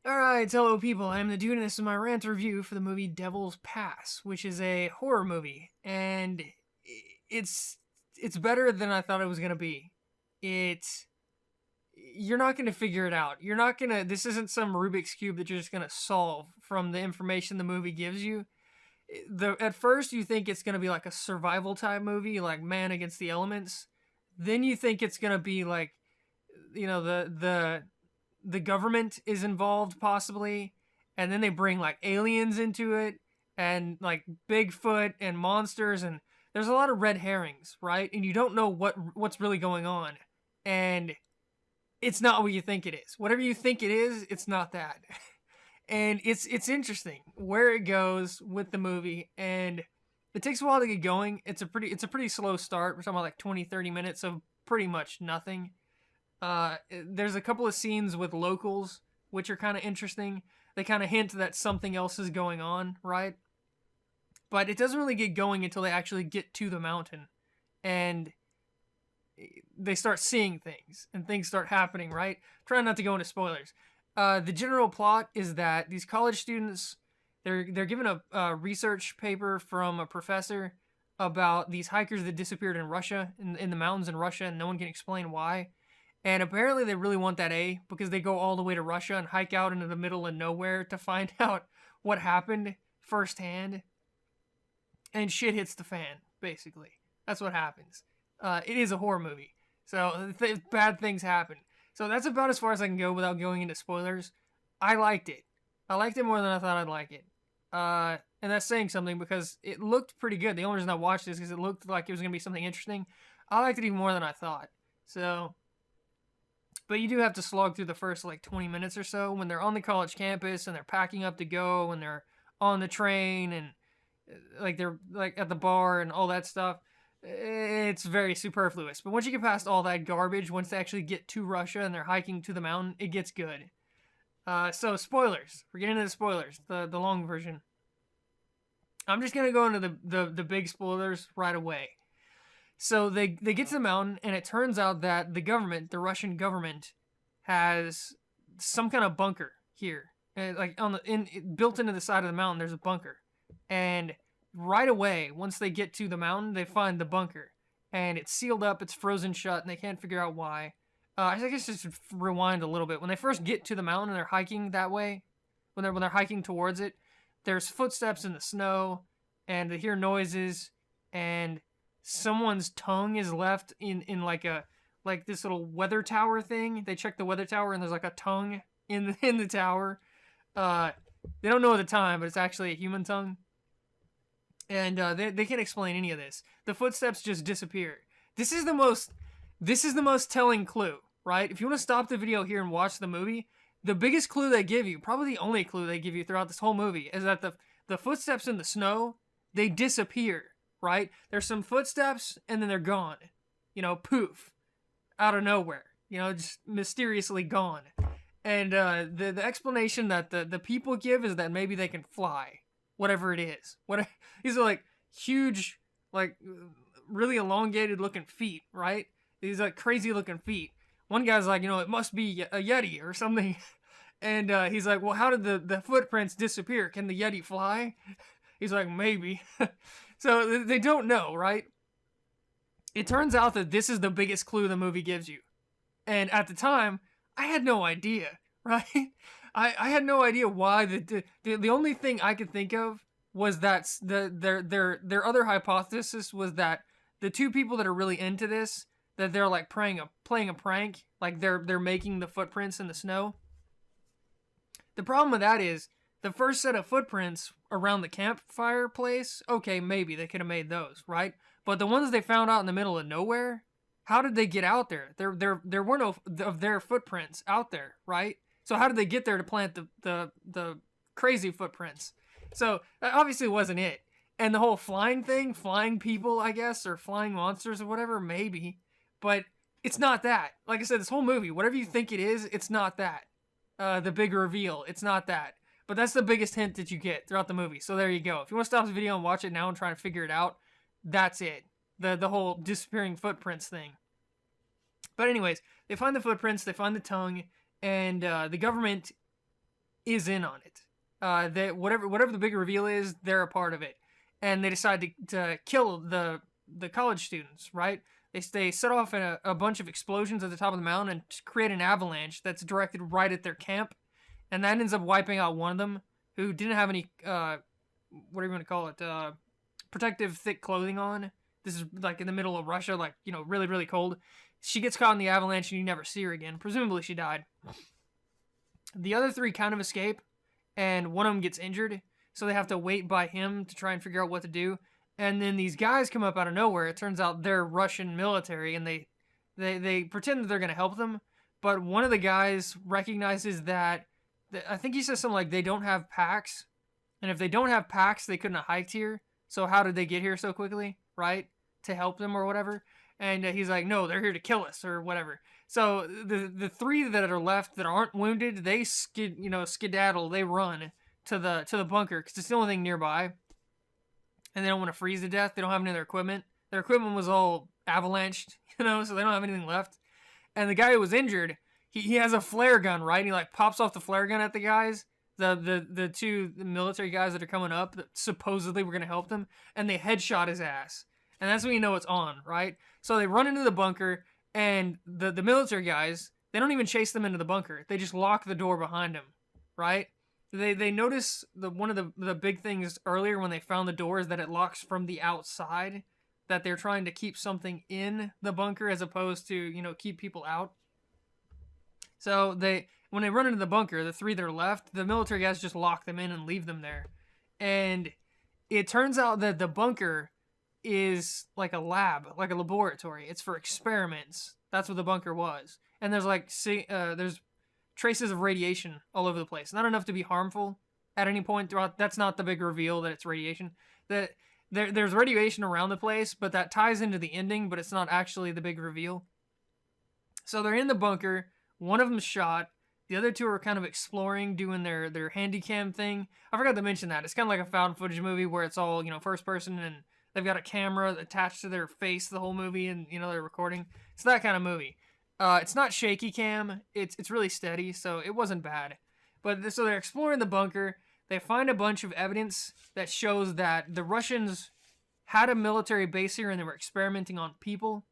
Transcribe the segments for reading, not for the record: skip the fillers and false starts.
Alright, hello people, I'm the dude and this is my rant review for the movie Devil's Pass, which is a horror movie, and it's better than I thought it was gonna be. You're not gonna figure it out. This isn't some Rubik's Cube that you're just gonna solve from the information the movie gives you. At first you think it's gonna be like a survival type movie, like Man Against the Elements. Then you think it's gonna be like, the government is involved possibly, and then they bring like aliens into it and like Bigfoot and monsters, and there's a lot of red herrings, right? And you don't know what's really going on, and it's not what you think it is. Whatever you think it is, it's not that. And it's interesting where it goes with the movie, and it takes a while to get going. It's a pretty slow start. We're talking about like 20-30 minutes of pretty much nothing. There's a couple of scenes with locals, which are kind of interesting. They kind of hint that something else is going on, right? But it doesn't really get going until they actually get to the mountain, and they start seeing things, and things start happening, right? Trying not to go into spoilers. The general plot is that these college students, they're given a research paper from a professor about these hikers that disappeared in Russia, in the mountains in Russia, and no one can explain why. And apparently they really want that A because they go all the way to Russia and hike out into the middle of nowhere to find out what happened firsthand. And shit hits the fan, basically. That's what happens. It is a horror movie, so bad things happen. So that's about as far as I can go without going into spoilers. I liked it. I liked it more than I thought I'd like it. And that's saying something because it looked pretty good. The only reason I watched this is because it looked like it was going to be something interesting. I liked it even more than I thought. So... But you do have to slog through the first like 20 minutes or so when they're on the college campus and they're packing up to go and they're on the train and like they're like at the bar and all that stuff. It's very superfluous. But once you get past all that garbage, once they actually get to Russia and they're hiking to the mountain, it gets good. So spoilers. We're getting into the spoilers, the long version. I'm just gonna go into the big spoilers right away. So they get to the mountain, and it turns out that the government, the Russian government, has some kind of bunker here, like built into the side of the mountain. There's a bunker, and right away, once they get to the mountain, they find the bunker, and it's sealed up, it's frozen shut, and they can't figure out why. I guess just rewind a little bit. When they first get to the mountain and they're hiking that way, when they're hiking towards it, there's footsteps in the snow, and they hear noises, and someone's tongue is left in like this little weather tower thing. They check the weather tower and there's like a tongue in the tower. They don't know at the time, but it's actually a human tongue. And they can't explain any of this. The footsteps just disappear. This is the most telling clue, right? If you want to stop the video here and watch the movie, the biggest clue they give you, probably the only clue they give you throughout this whole movie, is that the footsteps in the snow, they disappear. Right? There's some footsteps, and then they're gone. Poof. Out of nowhere. Just mysteriously gone. And the explanation that the people give is that maybe they can fly. Whatever it is. These are like huge, like really elongated looking feet, right? These like crazy looking feet. One guy's like, it must be a Yeti or something. And he's like, well, how did the footprints disappear? Can the Yeti fly? He's like, maybe. So they don't know, right? It turns out that this is the biggest clue the movie gives you. And at the time, I had no idea, right? I had no idea why. The only thing I could think of was that their other hypothesis was that the two people that are really into this, that they're like playing a prank, like they're making the footprints in the snow. The problem with that is, the first set of footprints around the campfire place, okay, maybe they could have made those, right? But the ones they found out in the middle of nowhere, how did they get out there? There were no of their footprints out there, right? So how did they get there to plant the crazy footprints? So that obviously wasn't it. And the whole flying thing, flying people, I guess, or flying monsters or whatever, maybe. But it's not that. Like I said, this whole movie, whatever you think it is, it's not that. The big reveal, it's not that. But that's the biggest hint that you get throughout the movie. So there you go. If you want to stop the video and watch it now and try to figure it out, that's it. The whole disappearing footprints thing. But anyways, they find the footprints, they find the tongue, and the government is in on it. That whatever the big reveal is, they're a part of it, and they decide to kill the college students. Right? They set off a bunch of explosions at the top of the mountain and create an avalanche that's directed right at their camp, and that ends up wiping out one of them who didn't have any what are you going to call it, protective thick clothing on. This is like in the middle of Russia, like, you know, really, really cold. She gets caught in the avalanche and you never see her again. Presumably she died. The other three kind of escape, and one of them gets injured, so they have to wait by him to try and figure out what to do. And then these guys come up out of nowhere. It turns out they're Russian military, and they pretend that they're going to help them. But one of the guys recognizes that, I think he says something like, they don't have packs. And if they don't have packs, they couldn't have hiked here. So how did they get here so quickly, right? To help them or whatever. And he's like, no, they're here to kill us or whatever. So the three that are left that aren't wounded, they skedaddle, they run to the bunker because it's the only thing nearby. And they don't want to freeze to death. They don't have any of their equipment. Their equipment was all avalanched, so they don't have anything left. And the guy who was injured, he has a flare gun, right? And he like pops off the flare gun at the guys, the two military guys that are coming up that supposedly were going to help them, and they headshot his ass. And that's when you know it's on, right? So they run into the bunker, and the military guys, they don't even chase them into the bunker. They just lock the door behind them, right? They notice one of the big things earlier when they found the door is that it locks from the outside, that they're trying to keep something in the bunker as opposed to, you know, keep people out. So when they run into the bunker, the three that are left, the military guys just lock them in and leave them there. And it turns out that the bunker is like a lab, like a laboratory. It's for experiments. That's what the bunker was. And there's like there's traces of radiation all over the place. Not enough to be harmful at any point throughout. That's not the big reveal that it's radiation. That there's radiation around the place, but that ties into the ending, but it's not actually the big reveal. So they're in the bunker. One of them's shot. The other two are kind of exploring, doing their handy cam thing. I forgot to mention that. It's kind of like a found footage movie where it's all, you know, first person, and they've got a camera attached to their face the whole movie, and, you know, they're recording. It's that kind of movie. It's not shaky cam. It's really steady, so it wasn't bad. But so they're exploring the bunker. They find a bunch of evidence that shows that the Russians had a military base here and they were experimenting on people.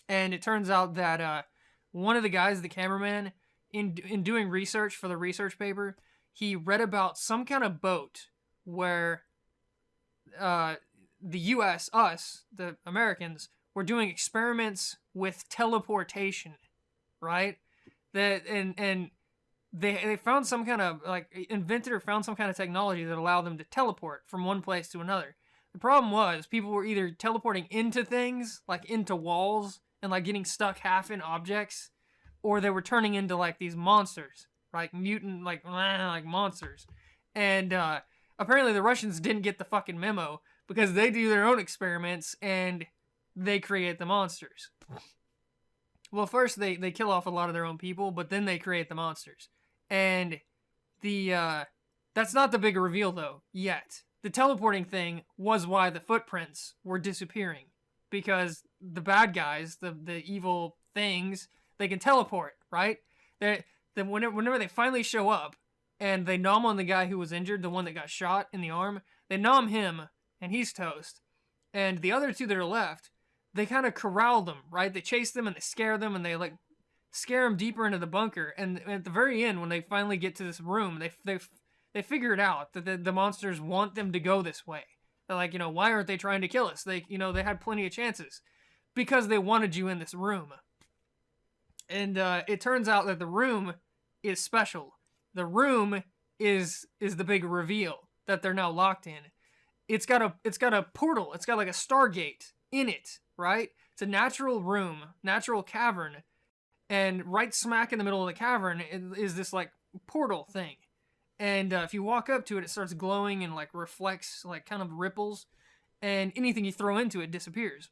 And it turns out that one of the guys, the cameraman, in doing research for the research paper, he read about some kind of boat where the U.S., us, the Americans, were doing experiments with teleportation, right? And they found some kind of, like, invented or found some kind of technology that allowed them to teleport from one place to another. The problem was people were either teleporting into things, like into walls, and like getting stuck half in objects, or they were turning into like these monsters, like mutant, like monsters. And apparently the Russians didn't get the fucking memo because they do their own experiments and they create the monsters. Well, first they kill off a lot of their own people, but then they create the monsters. And that's not the big reveal though, yet. The teleporting thing was why the footprints were disappearing. Because the bad guys, the evil things, they can teleport, right? Whenever they finally show up and they nom on the guy who was injured, the one that got shot in the arm, they nom him and he's toast. And the other two that are left, they kind of corral them, right? They chase them and they scare them and they like scare them deeper into the bunker. And at the very end, when they finally get to this room, they figure it out that the monsters want them to go this way. They're like, you know, why aren't they trying to kill us? They had plenty of chances because they wanted you in this room. And it turns out that the room is special. The room is the big reveal that they're now locked in. It's got a portal. It's got like a Stargate in it, right? It's a natural room, natural cavern, and right smack in the middle of the cavern is this like portal thing. And if you walk up to it, it starts glowing and like reflects, like kind of ripples, and anything you throw into it disappears.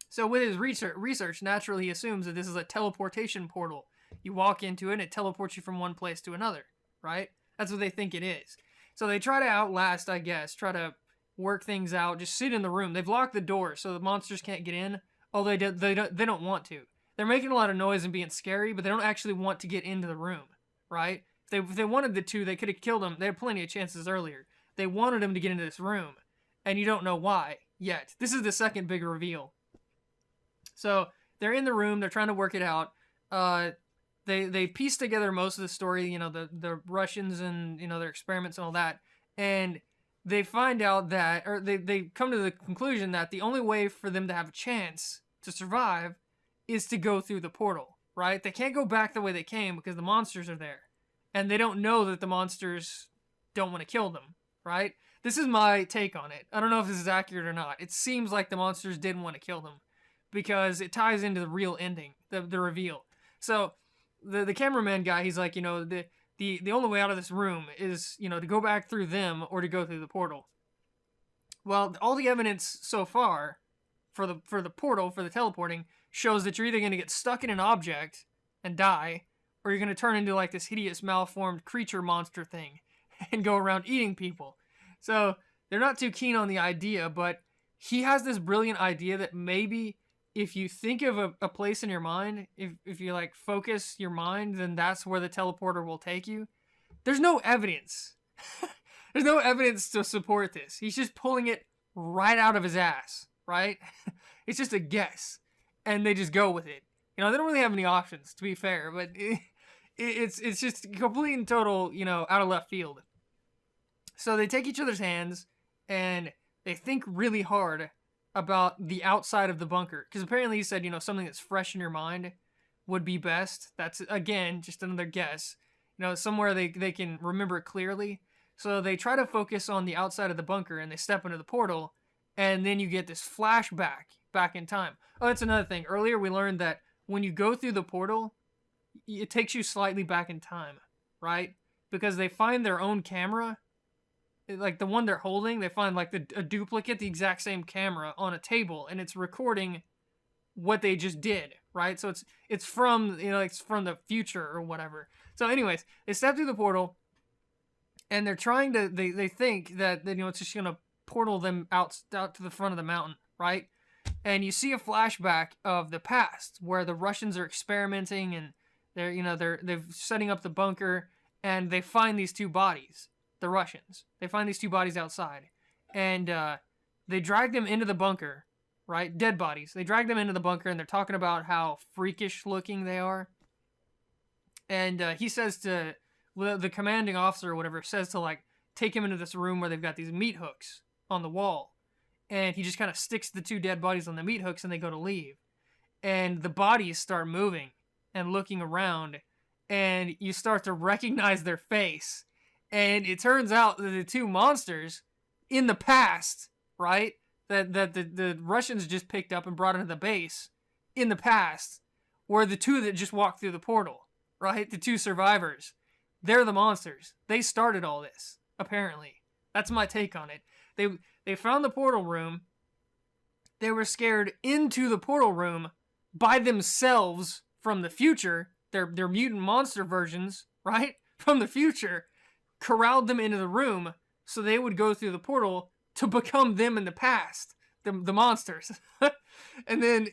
So with his research, naturally he assumes that this is a teleportation portal. You walk into it and it teleports you from one place to another, right? That's what they think it is. So they try to outlast, I guess, try to work things out, just sit in the room. They've locked the door so the monsters can't get in, although they don't want to. They're making a lot of noise and being scary, but they don't actually want to get into the room, right? If they wanted the two, they could have killed him. They had plenty of chances earlier. They wanted him to get into this room, and you don't know why yet. This is the second big reveal. So they're in the room. They're trying to work it out. They piece together most of the story. The Russians and their experiments and all that, and they find out that, or they come to the conclusion that the only way for them to have a chance to survive is to go through the portal. Right? They can't go back the way they came because the monsters are there. And they don't know that the monsters don't want to kill them. Right? This is my take on it. I don't know if this is accurate or not. It seems like the monsters didn't want to kill them because it ties into the real ending, the reveal. So the cameraman guy, he's like, the only way out of this room is, to go back through them or to go through the portal. Well, all the evidence so far for the portal, for the teleporting, shows that you're either going to get stuck in an object and die, or you're going to turn into like this hideous malformed creature monster thing and go around eating people. So they're not too keen on the idea, but he has this brilliant idea that maybe if you think of a place in your mind, if you like focus your mind, then that's where the teleporter will take you. There's no evidence. There's no evidence to support this. He's just pulling it right out of his ass, right? It's just a guess. And they just go with it. They don't really have any options, to be fair, but it's just complete and total, out of left field. So they take each other's hands and they think really hard about the outside of the bunker. Because apparently he said, something that's fresh in your mind would be best. That's, again, just another guess. Somewhere they can remember it clearly. So they try to focus on the outside of the bunker and they step into the portal. And then you get this flashback back in time. Oh, that's another thing. Earlier we learned that when you go through the portal, it takes you slightly back in time, right? Because they find their own camera, like the one they're holding, they find like a duplicate, the exact same camera on a table, and it's recording what they just did, right? So it's from, it's from the future or whatever. So anyways, they step through the portal and they're trying to, they think that, it's just going to portal them out to the front of the mountain, right? And you see a flashback of the past where the Russians are experimenting and they're setting up the bunker and they find these two bodies, the Russians. They find these two bodies outside and they drag them into the bunker, right? Dead bodies. They drag them into the bunker and they're talking about how freakish looking they are. And he says to, the commanding officer or whatever says to like take him into this room where they've got these meat hooks on the wall. And he just kind of sticks the two dead bodies on the meat hooks and they go to leave. And the bodies start moving and looking around. And you start to recognize their face. And it turns out that the two monsters in the past, right? That the Russians just picked up and brought into the base in the past were the two that just walked through the portal, right? The two survivors. They're the monsters. They started all this, apparently. That's my take on it. They found the portal room. They were scared into the portal room by themselves from the future. Their mutant monster versions, right? From the future, corralled them into the room so they would go through the portal to become them in the past, the monsters. And then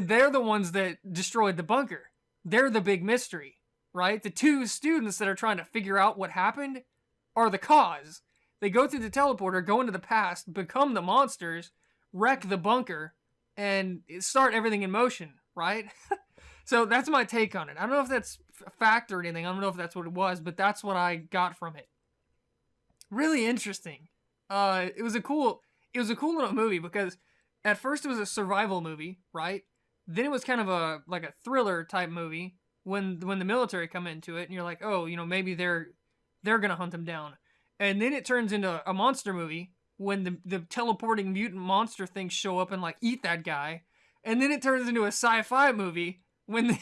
they're the ones that destroyed the bunker. They're the big mystery, right? The two students that are trying to figure out what happened are the cause. They go through the teleporter, go into the past, become the monsters, wreck the bunker, and start everything in motion, right? So that's my take on it. I don't know if that's a fact or anything. I don't know if that's what it was, but that's what I got from it. Really interesting. It was a cool little movie because at first it was a survival movie, right? Then it was kind of a thriller type movie when the military come into it and you're like, oh, maybe they're gonna hunt them down. And then it turns into a monster movie when the teleporting mutant monster things show up and like eat that guy. And then it turns into a sci-fi movie when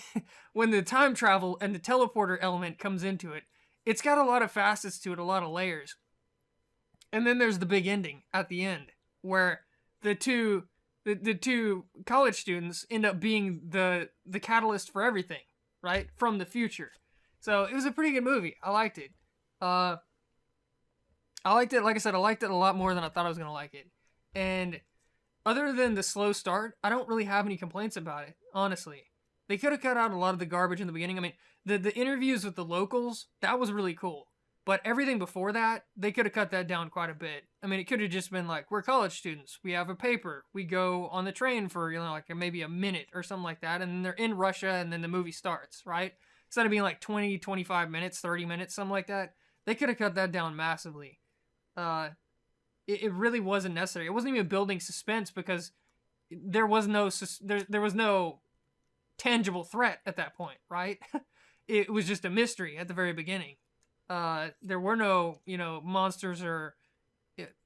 the time travel and the teleporter element comes into it. It's got a lot of facets to it, a lot of layers. And then there's the big ending at the end where the two college students end up being the catalyst for everything, right? From the future. So it was a pretty good movie. I liked it. Like I said, I liked it a lot more than I thought I was going to like it. And other than the slow start, I don't really have any complaints about it, honestly. They could have cut out a lot of the garbage in the beginning. I mean, the interviews with the locals, that was really cool. But everything before that, they could have cut that down quite a bit. I mean, it could have just been like, we're college students. We have a paper. We go on the train for, like maybe a minute or something like that. And then they're in Russia and then the movie starts, right? Instead of being like 20, 25 minutes, 30 minutes, something like that. They could have cut that down massively. It really wasn't necessary. It wasn't even building suspense because there was no tangible threat at that point, right? It was just a mystery at the very beginning. There were no, monsters or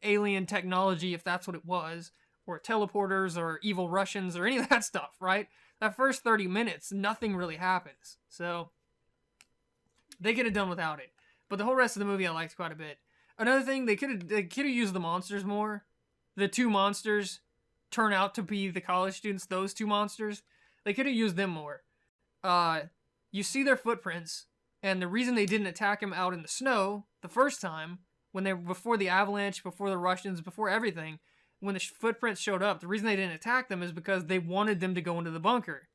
alien technology, if that's what it was, or teleporters or evil Russians or any of that stuff, right? That first 30 minutes, nothing really happens. So they could have done without it. But the whole rest of the movie I liked quite a bit. Another thing, they could have used the monsters more. The two monsters turn out to be the college students, those two monsters. They could have used them more. You see their footprints, and the reason they didn't attack him out in the snow the first time, before the avalanche, before the Russians, before everything, when the footprints showed up, the reason they didn't attack them is because they wanted them to go into the bunker.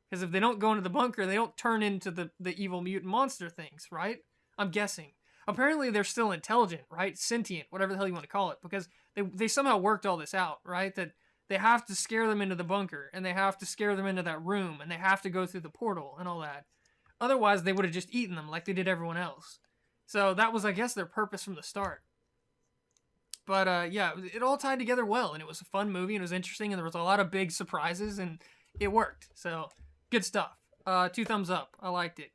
Because if they don't go into the bunker, they don't turn into the evil mutant monster things, right? I'm guessing. Apparently they're still intelligent, right? Sentient, whatever the hell you want to call it, because they somehow worked all this out, right? That they have to scare them into the bunker, and they have to scare them into that room, and they have to go through the portal and all that. Otherwise, they would have just eaten them like they did everyone else. So that was, I guess, their purpose from the start. But yeah, it all tied together well, and it was a fun movie, and it was interesting, and there was a lot of big surprises, and it worked. So, good stuff. 2 thumbs up. I liked it.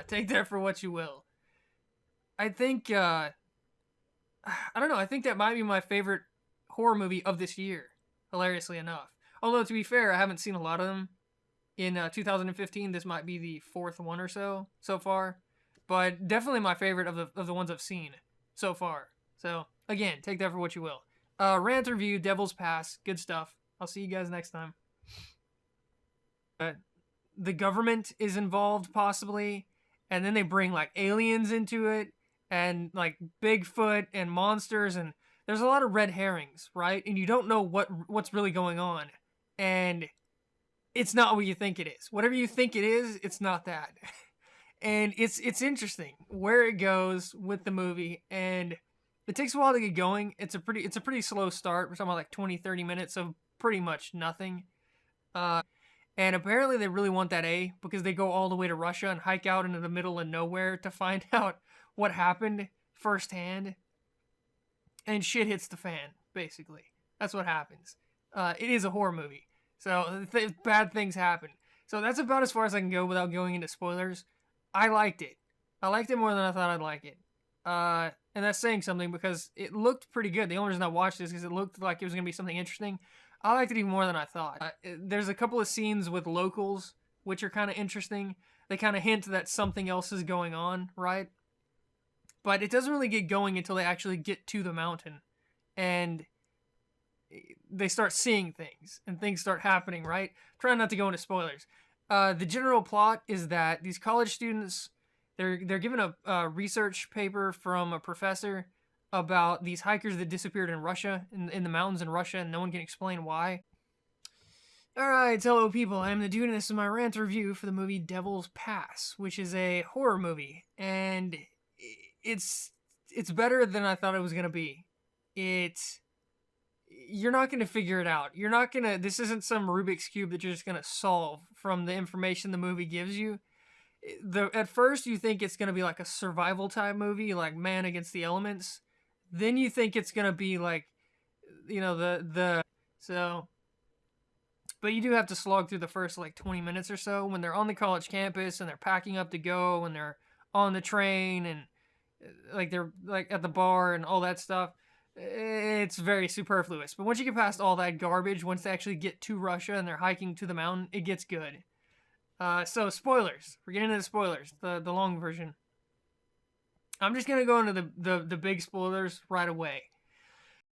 Take that for what you will. I think, I don't know, I think that might be my favorite horror movie of this year, hilariously enough. Although, to be fair, I haven't seen a lot of them. In 2015, this might be the 4th one or so far. But definitely my favorite of the ones I've seen so far. So, again, take that for what you will. Rant review, Devil's Pass, good stuff. I'll see you guys next time. The government is involved, possibly, and then they bring, like, aliens into it, and, like, Bigfoot and monsters, and there's a lot of red herrings, right? And you don't know what's really going on. And it's not what you think it is. Whatever you think it is, it's not that. And it's interesting where it goes with the movie, and it takes a while to get going. It's a pretty slow start. We're talking about like 20, 30 minutes of pretty much nothing. And apparently they really want that A, because they go all the way to Russia and hike out into the middle of nowhere to find out what happened firsthand. And shit hits the fan, basically. That's what happens. It is a horror movie, so bad things happen. So that's about as far as I can go without going into spoilers. I liked it. I liked it more than I thought I'd like it. And that's saying something, because it looked pretty good. The only reason I watched this is because it looked like it was going to be something interesting. I liked it even more than I thought. There's a couple of scenes with locals, which are kind of interesting. They kind of hint that something else is going on, right? But it doesn't really get going until they actually get to the mountain. And they start seeing things, and things start happening, right? Try not to go into spoilers. The general plot is that these college students, they're given a research paper from a professor about these hikers that disappeared in Russia, in the mountains in Russia, and no one can explain why. Alright, hello people, I'm the dude, and this is my rant review for the movie Devil's Pass, which is a horror movie, and it's better than I thought it was going to be. You're not going to figure it out. This isn't some Rubik's Cube that you're just going to solve from the information the movie gives you. At first you think it's going to be like a survival type movie, like Man Against the Elements. Then you think it's going to be like, but you do have to slog through the first like 20 minutes or so when they're on the college campus and they're packing up to go, and they're on the train, and like they're like at the bar and all that stuff. It's very superfluous. But once you get past all that garbage, once they actually get to Russia and they're hiking to the mountain, it gets good. So spoilers. We're getting into the spoilers, the long version. I'm just gonna go into the big spoilers right away.